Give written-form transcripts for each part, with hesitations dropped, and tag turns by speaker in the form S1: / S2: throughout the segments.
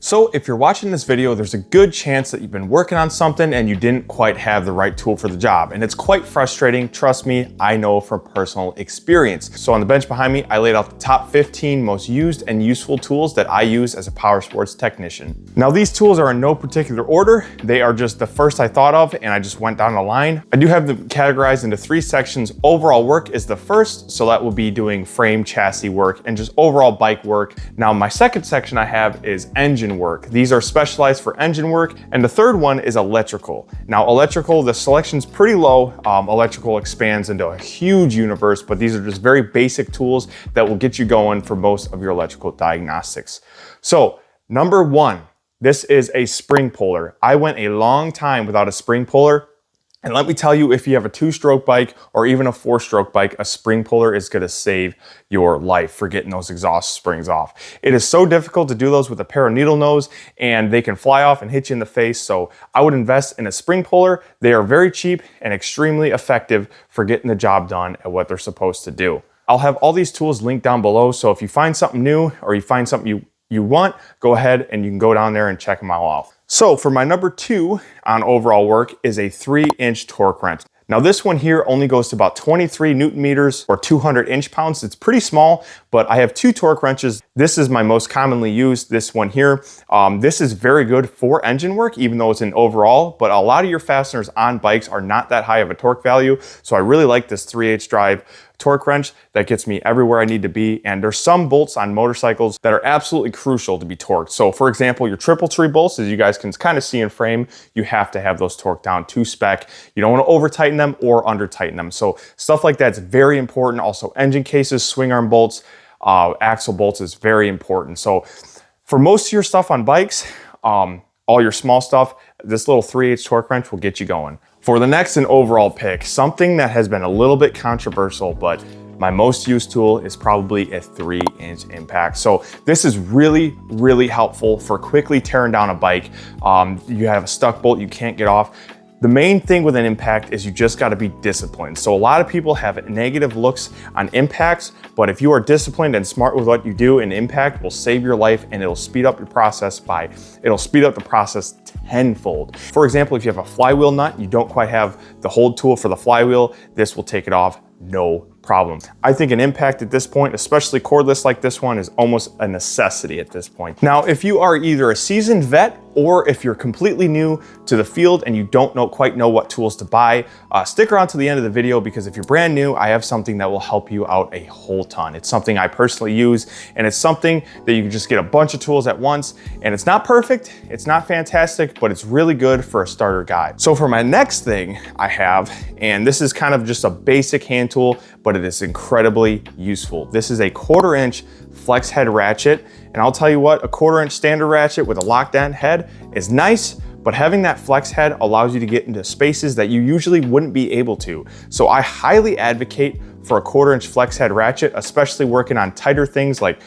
S1: So if you're watching this video, there's a good chance that you've been working on something and you didn't quite have the right tool for the job. And it's quite frustrating. Trust me, I know from personal experience. So on the bench behind me, I laid out the top 15 most used and useful tools that I use as a Powersports technician. Now these tools are in no particular order. They are just the first I thought of and I just went down the line. I do have them categorized into 3 sections. Overall work is the first, so that will be doing frame chassis work and just overall bike work. Now my second section I have is engine work. These are specialized for engine work. And the third one is electrical. Now electrical, the selection's pretty low. Electrical expands into a huge universe, but these are just very basic tools that will get you going for most of your electrical diagnostics. So number 1, this is a spring puller. I went a long time without a spring puller. And let me tell you, if you have a 2-stroke bike or even a 4-stroke bike, a spring puller is gonna save your life for getting those exhaust springs off. It is so difficult to do those with a pair of needle nose and they can fly off and hit you in the face. So I would invest in a spring puller. They are very cheap and extremely effective for getting the job done at what they're supposed to do. I'll have all these tools linked down below. So if you find something new or you find something you want, go ahead and you can go down there and check them all out. So for my number 2 on overall work is a 3-inch torque wrench. Now this one here only goes to about 23 Newton meters or 200 inch-pounds. It's pretty small, but I have 2 torque wrenches. This is my most commonly used, this one here. This is very good for engine work, even though it's an overall, but a lot of your fasteners on bikes are not that high of a torque value. So I really like this 3/8 drive torque wrench that gets me everywhere I need to be. And there's some bolts on motorcycles that are absolutely crucial to be torqued. So for example, your triple tree bolts, as you guys can kind of see in frame, you have to have those torqued down to spec. You don't want to over tighten them or under tighten them. So stuff like that's very important. Also engine cases, swing arm bolts, axle bolts is very important. So for most of your stuff on bikes, all your small stuff, this little 3/8 torque wrench will get you going. For the next and overall pick, something that has been a little bit controversial, but my most used tool is probably a 3-inch impact. So this is really, really helpful for quickly tearing down a bike. You have a stuck bolt you can't get off. The main thing with an impact is you just gotta be disciplined. So a lot of people have negative looks on impacts, but if you are disciplined and smart with what you do, an impact will save your life and it'll speed up your process tenfold. For example, if you have a flywheel nut, you don't quite have the hold tool for the flywheel, this will take it off, no problem. I think an impact at this point, especially cordless like this one, is almost a necessity at this point. Now, if you are either a seasoned vet or if you're completely new to the field and you don't quite know what tools to buy, stick around to the end of the video because if you're brand new, I have something that will help you out a whole ton. It's something I personally use and it's something that you can just get a bunch of tools at once and it's not perfect, it's not fantastic, but it's really good for a starter guide. So for my next thing I have, and this is kind of just a basic hand tool, but it is incredibly useful. This is a 1/4 inch flex head ratchet. And I'll tell you what, a 1/4 inch standard ratchet with a locked end head is nice, but having that flex head allows you to get into spaces that you usually wouldn't be able to. So I highly advocate for a 1/4 inch flex head ratchet, especially working on tighter things like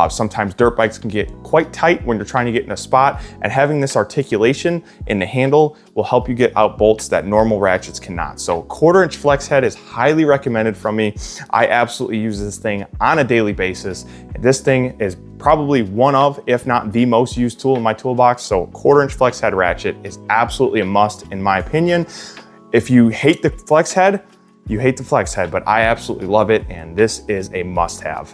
S1: sometimes dirt bikes can get quite tight when you're trying to get in a spot, and having this articulation in the handle will help you get out bolts that normal ratchets cannot. So 1/4 inch flex head is highly recommended from me. I absolutely use this thing on a daily basis. This thing is probably one of, if not the most used tool in my toolbox. So 1/4 inch flex head ratchet is absolutely a must in my opinion. If you hate the flex head, you hate the flex head, but I absolutely love it and this is a must have.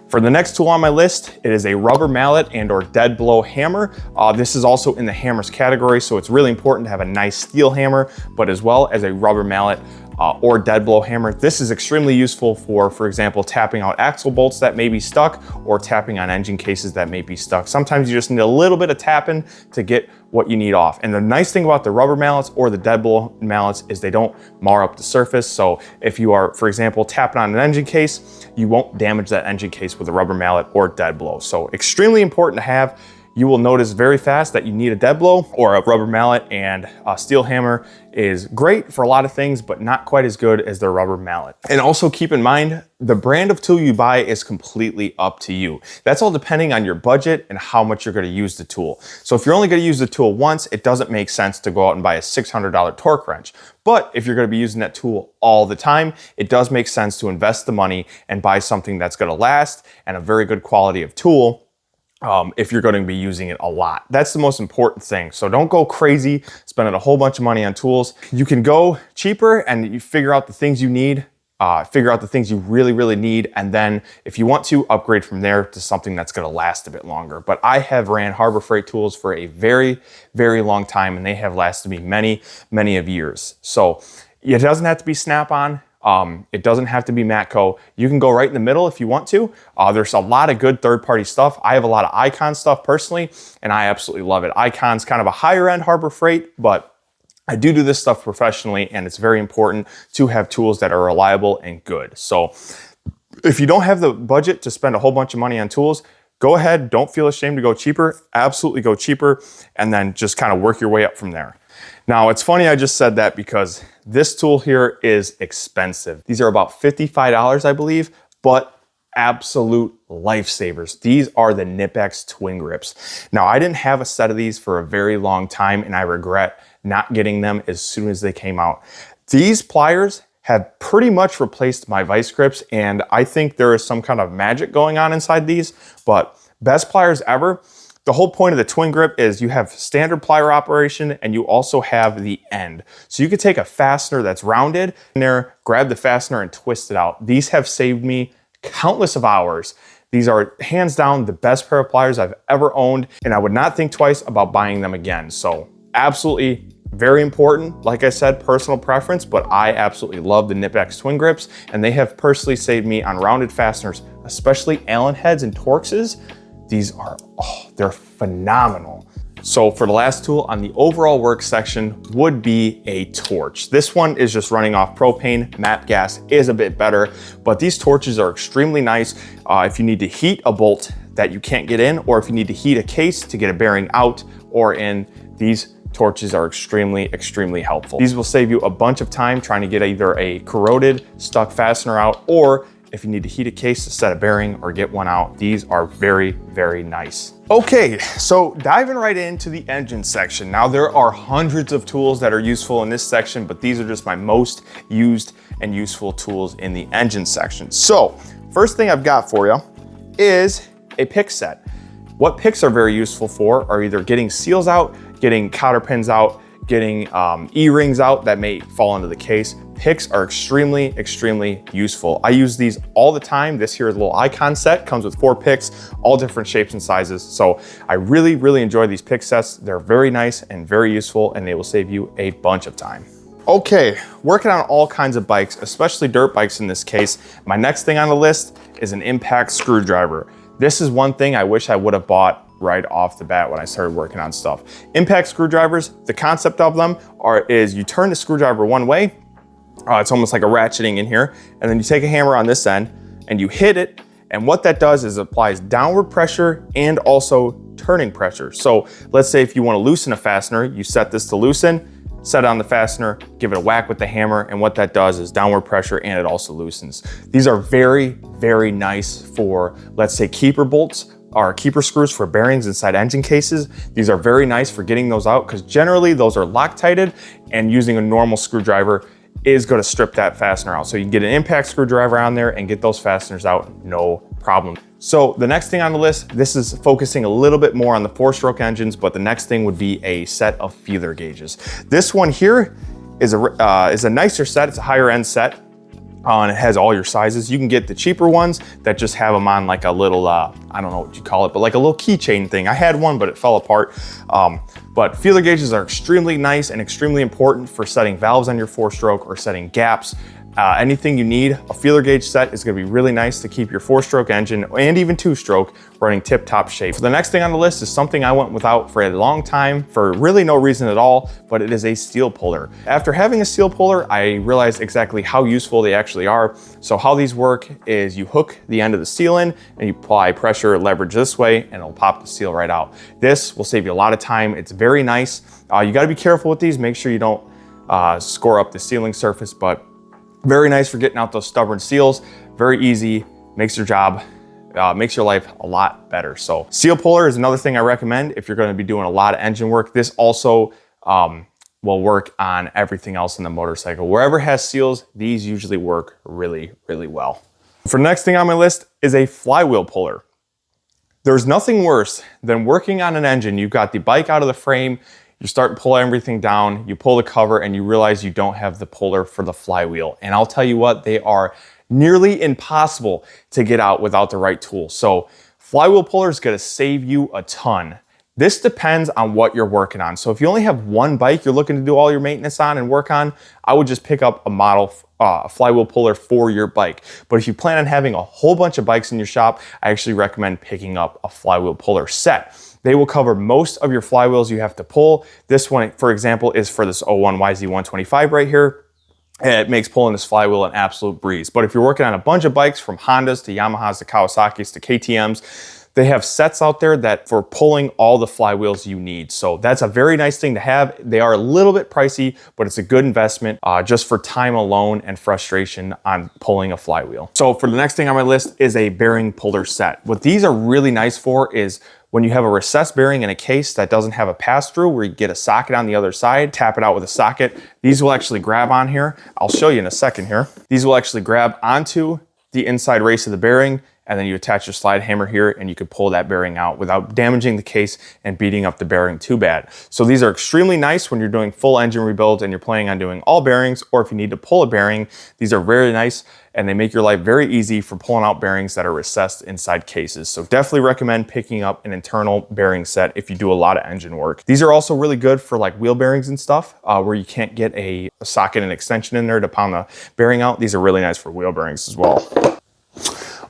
S1: For the next tool on my list, it is a rubber mallet and or dead blow hammer. This is also in the hammers category, so it's really important to have a nice steel hammer, but as well as a rubber mallet or dead blow hammer. This is extremely useful for example, tapping out axle bolts that may be stuck or tapping on engine cases that may be stuck. Sometimes you just need a little bit of tapping to get what you need off. And the nice thing about the rubber mallets or the dead blow mallets is they don't mar up the surface. So if you are, for example, tapping on an engine case, you won't damage that engine case with a rubber mallet or dead blow. So extremely important to have. You will notice very fast that you need a dead blow or a rubber mallet, and a steel hammer is great for a lot of things, but not quite as good as the rubber mallet. And also keep in mind, the brand of tool you buy is completely up to you. That's all depending on your budget and how much you're gonna use the tool. So if you're only gonna use the tool once, it doesn't make sense to go out and buy a $600 torque wrench. But if you're gonna be using that tool all the time, it does make sense to invest the money and buy something that's gonna last and a very good quality of tool. if you're going to be using it a lot. That's the most important thing. So don't go crazy spending a whole bunch of money on tools. You can go cheaper and you figure out the things you need, figure out the things you really, really need. And then if you want to, upgrade from there to something that's going to last a bit longer. But I have ran Harbor Freight tools for a very, very long time, and they have lasted me many, many of years. So it doesn't have to be Snap-on. It doesn't have to be Matco. You can go right in the middle if you want to. There's a lot of good third-party stuff. I have a lot of Icon stuff personally, and I absolutely love it. Icon's kind of a higher-end Harbor Freight, but I do this stuff professionally, and it's very important to have tools that are reliable and good. So if you don't have the budget to spend a whole bunch of money on tools, go ahead. Don't feel ashamed to go cheaper. Absolutely go cheaper, and then just kind of work your way up from there. Now, it's funny I just said that because this tool here is expensive. These are about $55, I believe, but absolute lifesavers. These are the Knipex twin grips. Now, I didn't have a set of these for a very long time, and I regret not getting them as soon as they came out. These pliers have pretty much replaced my vice grips, and I think there is some kind of magic going on inside these, but best pliers ever. The whole point of the twin grip is you have standard plier operation, and you also have the end. So you could take a fastener that's rounded in there, grab the fastener and twist it out. These have saved me countless of hours. These are hands down the best pair of pliers I've ever owned, and I would not think twice about buying them again. So absolutely very important. Like I said, personal preference, but I absolutely love the Knipex twin grips, and they have personally saved me on rounded fasteners, especially Allen heads and Torxes. These are, they're phenomenal. So for the last tool on the overall work section would be a torch. This one is just running off propane. MAP gas is a bit better, but these torches are extremely nice if you need to heat a bolt that you can't get in, or if you need to heat a case to get a bearing out or in. These torches are extremely, extremely helpful. These will save you a bunch of time trying to get either a corroded, stuck fastener out, or if you need to heat a case to set a bearing or get one out. These are very, very nice. Okay, so diving right into the engine section. Now, there are hundreds of tools that are useful in this section, but these are just my most used and useful tools in the engine section. So first thing I've got for you is a pick set. What picks are very useful for are either getting seals out, getting cotter pins out, getting E-rings out that may fall into the case. Picks are extremely, extremely useful. I use these all the time. This here is a little Icon set, comes with 4 picks, all different shapes and sizes. So I really, really enjoy these pick sets. They're very nice and very useful, and they will save you a bunch of time. Okay, working on all kinds of bikes, especially dirt bikes in this case. My next thing on the list is an impact screwdriver. This is one thing I wish I would have bought right off the bat when I started working on stuff. Impact screwdrivers, the concept of them is you turn the screwdriver one way, it's almost like a ratcheting in here, and then you take a hammer on this end and you hit it, and what that does is applies downward pressure and also turning pressure. So let's say if you want to loosen a fastener, you set this to loosen, set it on the fastener, give it a whack with the hammer, and what that does is downward pressure and it also loosens. These are very, very nice for, let's say, keeper bolts or keeper screws for bearings inside engine cases. These are very nice for getting those out because generally those are Loctited, and using a normal screwdriver is going to strip that fastener out. So you can get an impact screwdriver on there and get those fasteners out, no problem. So the next thing on the list, this is focusing a little bit more on the 4-stroke engines, but the next thing would be a set of feeler gauges. This one here is a nicer set. It's a higher end set. And it has all your sizes. You can get the cheaper ones that just have them on like a little, I don't know what you call it, but like a little keychain thing. I had one, but it fell apart. But feeler gauges are extremely nice and extremely important for setting valves on your 4-stroke or setting gaps. Anything you need, a feeler gauge set is going to be really nice to keep your 4-stroke engine and even 2-stroke running tip-top shape. So the next thing on the list is something I went without for a long time for really no reason at all, but it is a steel puller. After having a steel puller, I realized exactly how useful they actually are. So how these work is you hook the end of the seal in and you apply pressure leverage this way and it'll pop the seal right out. This will save you a lot of time. It's very nice. You got to be careful with these. Make sure you don't score up the sealing surface, but very nice for getting out those stubborn seals. Very easy, makes your job, makes your life a lot better. So seal puller is another thing I recommend if you're going to be doing a lot of engine work. This also will work on everything else in the motorcycle. Wherever it has seals, these usually work really, really well. For the next thing on my list is a flywheel puller. There's nothing worse than working on an engine. You've got the bike out of the frame, you start to pull everything down, you pull the cover, and you realize you don't have the puller for the flywheel. And I'll tell you what, they are nearly impossible to get out without the right tool. So flywheel puller is gonna save you a ton. This depends on what you're working on. So if you only have one bike you're looking to do all your maintenance on and work on, I would just pick up a model flywheel puller for your bike. But if you plan on having a whole bunch of bikes in your shop, I actually recommend picking up a flywheel puller set. They will cover most of your flywheels you have to pull. This one, for example, is for this 01 YZ125 right here. It makes pulling this flywheel an absolute breeze. But if you're working on a bunch of bikes from Hondas to Yamahas to Kawasaki's to KTM's, they have sets out there that for pulling all the flywheels you need. So that's a very nice thing to have. They are a little bit pricey, but it's a good investment just for time alone and frustration on pulling a flywheel. So for the next thing on my list is a bearing puller set. What these are really nice for is when you have a recessed bearing in a case that doesn't have a pass-through where you get a socket on the other side, tap it out with a socket, these will actually grab on here. I'll show you in a second here. These will actually grab onto the inside race of the bearing, and then you attach your slide hammer here and you can pull that bearing out without damaging the case and beating up the bearing too bad. So these are extremely nice when you're doing full engine rebuilds and you're planning on doing all bearings, or if you need to pull a bearing, these are very nice and they make your life very easy for pulling out bearings that are recessed inside cases. So definitely recommend picking up an internal bearing set if you do a lot of engine work. These are also really good for like wheel bearings and stuff where you can't get a socket and extension in there to pound the bearing out. These are really nice for wheel bearings as well.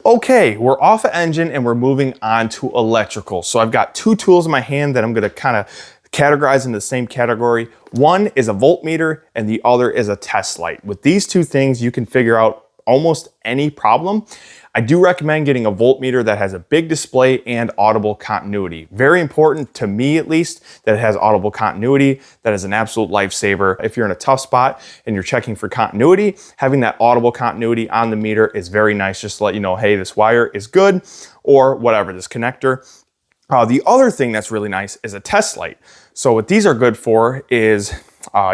S1: Okay, we're off of engine and we're moving on to electrical. So I've got two tools in my hand that I'm gonna kind of categorize into the same category. One is a voltmeter and the other is a test light. With these two things, you can figure out almost any problem. I do recommend getting a voltmeter that has a big display and audible continuity. Very important to me, at least, that it has audible continuity. That is an absolute lifesaver. If you're in a tough spot and you're checking for continuity, having that audible continuity on the meter is very nice, just to let you know, hey, this wire is good, or whatever, this connector. The other thing that's really nice is a test light. So what these are good for is,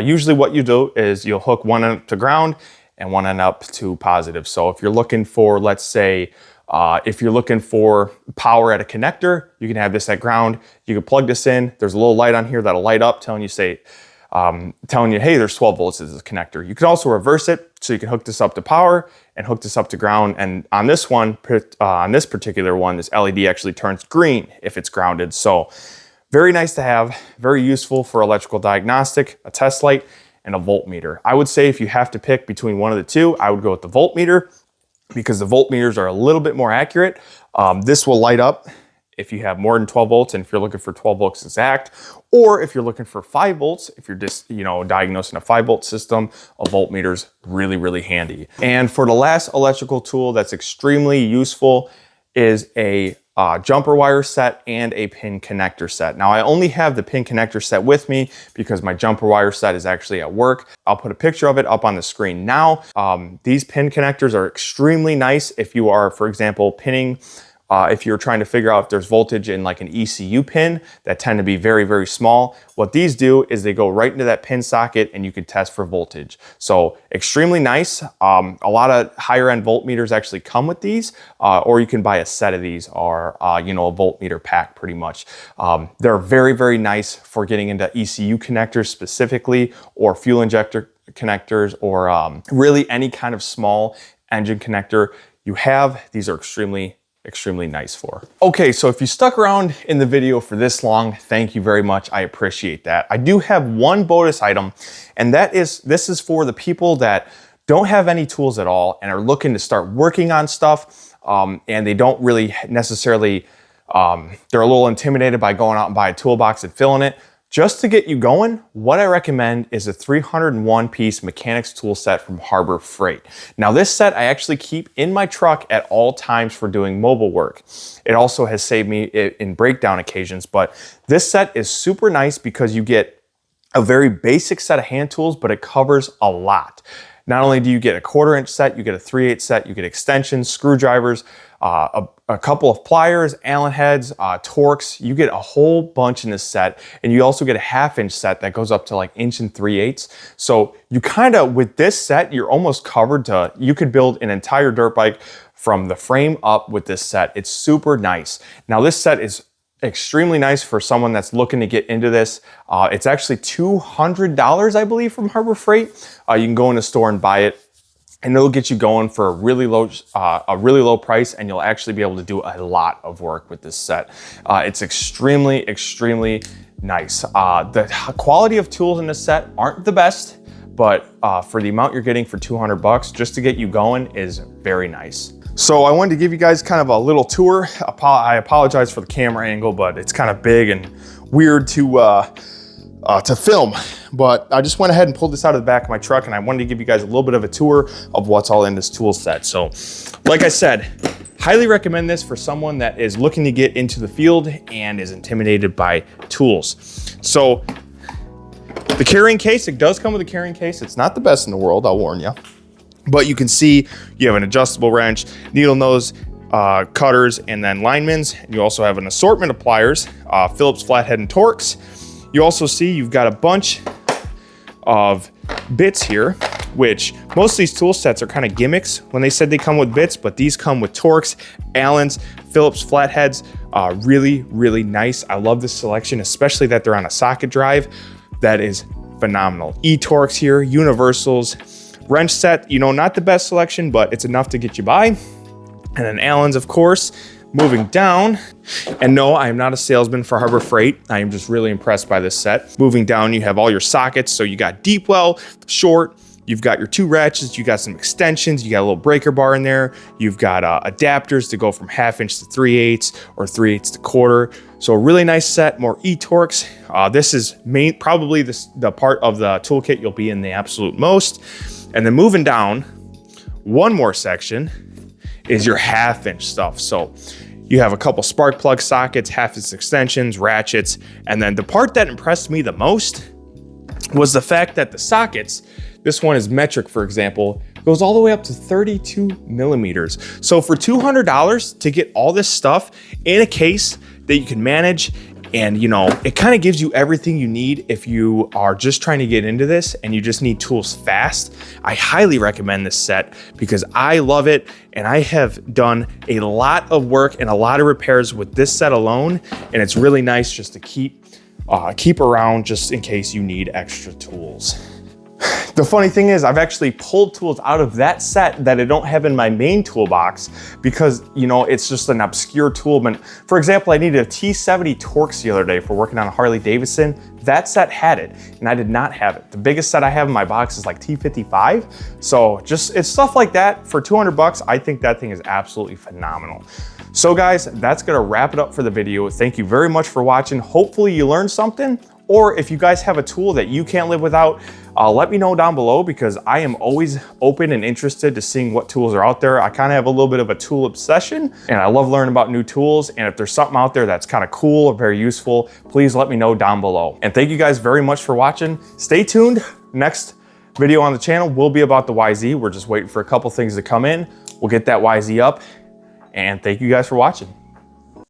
S1: usually what you do is you'll hook one end to ground and one end up to positive. So if you're looking for, let's say, if you're looking for power at a connector, you can have this at ground. You can plug this in. There's a little light on here that'll light up telling you, hey, there's 12 volts as a connector. You can also reverse it. So you can hook this up to power and hook this up to ground. And on this one, on this particular one, this LED actually turns green if it's grounded. So very nice to have, very useful for electrical diagnostic, a test light, and a voltmeter. I would say if you have to pick between one of the two, I would go with the voltmeter because the voltmeters are a little bit more accurate. This will light up if you have more than 12 volts and if you're looking for 12 volts exact, or if you're looking for 5 volts, if you're just, diagnosing a 5-volt system, a voltmeter's really, really handy. And for the last electrical tool that's extremely useful is a jumper wire set and a pin connector set. Now I only have the pin connector set with me because my jumper wire set is actually at work. I'll put a picture of it up on the screen now. These pin connectors are extremely nice if you are, for example, pinning if you're trying to figure out if there's voltage in like an ECU pin that tend to be very, very small. What these do is they go right into that pin socket and you can test for voltage. So extremely nice. A lot of higher end voltmeters actually come with these, or you can buy a set of these or, a voltmeter pack pretty much. They're very, very nice for getting into ECU connectors specifically, or fuel injector connectors, or really any kind of small engine connector you have. These are extremely nice for. Okay, so if you stuck around in the video for this long, thank you very much. I appreciate that. I do have one bonus item, and this is for the people that don't have any tools at all and are looking to start working on stuff, and they don't really necessarily, they're a little intimidated by going out and buy a toolbox and filling it. Just to get you going, what I recommend is a 301 piece mechanics tool set from Harbor Freight. Now this set I actually keep in my truck at all times for doing mobile work. It also has saved me in breakdown occasions, but this set is super nice because you get a very basic set of hand tools, but it covers a lot. Not only do you get a 1/4 inch set, you get a 3/8 set, you get extensions, screwdrivers, a couple of pliers, Allen heads, Torx. You get a whole bunch in this set, and you also get a 1/2 inch set that goes up to like 1 3/8. So you kind of, with this set, you're almost covered you could build an entire dirt bike from the frame up with this set. It's super nice. Now this set is extremely nice for someone that's looking to get into this. It's actually $200, I believe, from Harbor Freight. You can go in the store and buy it, and it'll get you going for a really low price, and you'll actually be able to do a lot of work with this set. It's extremely, extremely nice. The quality of tools in this set aren't the best, but for the amount you're getting for 200 bucks, just to get you going, is very nice. So I wanted to give you guys kind of a little tour. I apologize for the camera angle, but it's kind of big and weird to film. But I just went ahead and pulled this out of the back of my truck, and I wanted to give you guys a little bit of a tour of what's all in this tool set. So like I said, highly recommend this for someone that is looking to get into the field and is intimidated by tools. So the carrying case, it does come with a carrying case. It's not the best in the world, I'll warn you. But you can see you have an adjustable wrench, needle nose cutters, and then linemans. You also have an assortment of pliers, Phillips flathead and Torx. You also see you've got a bunch of bits here, which most of these tool sets are kind of gimmicks when they said they come with bits, but these come with Torx, Allens, Phillips flatheads. Really, really nice. I love this selection, especially that they're on a socket drive. That is phenomenal. E-Torx here, universals, wrench set, you know, not the best selection, but it's enough to get you by. And then Allens, of course. Moving down, and no, I am not a salesman for Harbor Freight. I am just really impressed by this set. Moving down, you have all your sockets. So you got deep well, short, you've got your 2 ratchets, you got some extensions, you got a little breaker bar in there. You've got adapters to go from 1/2 inch to 3/8 or 3/8 to 1/4. So a really nice set, more E-Torx. This is probably the part of the toolkit you'll be in the absolute most. And then moving down, one more section is your 1/2 inch stuff. So you have a couple spark plug sockets, 1/2 inch extensions, ratchets, and then the part that impressed me the most was the fact that the sockets, this one is metric, for example, goes all the way up to 32 millimeters. So for $200 to get all this stuff in a case that you can manage, and you know, it kind of gives you everything you need if you are just trying to get into this and you just need tools fast. I highly recommend this set because I love it, and I have done a lot of work and a lot of repairs with this set alone, and it's really nice just to keep around just in case you need extra tools. The funny thing is, I've actually pulled tools out of that set that I don't have in my main toolbox because, you know, it's just an obscure tool. But for example, I needed a T70 Torx the other day for working on a Harley Davidson. That set had it, and I did not have it. The biggest set I have in my box is like T55. So it's stuff like that. For 200 bucks, I think that thing is absolutely phenomenal. So guys, that's gonna wrap it up for the video. Thank you very much for watching. Hopefully you learned something, or if you guys have a tool that you can't live without, let me know down below because I am always open and interested to seeing what tools are out there. I kind of have a little bit of a tool obsession, and I love learning about new tools. And if there's something out there that's kind of cool or very useful, please let me know down below. And thank you guys very much for watching. Stay tuned. Next video on the channel will be about the YZ. We're just waiting for a couple things to come in. We'll get that YZ up. And thank you guys for watching.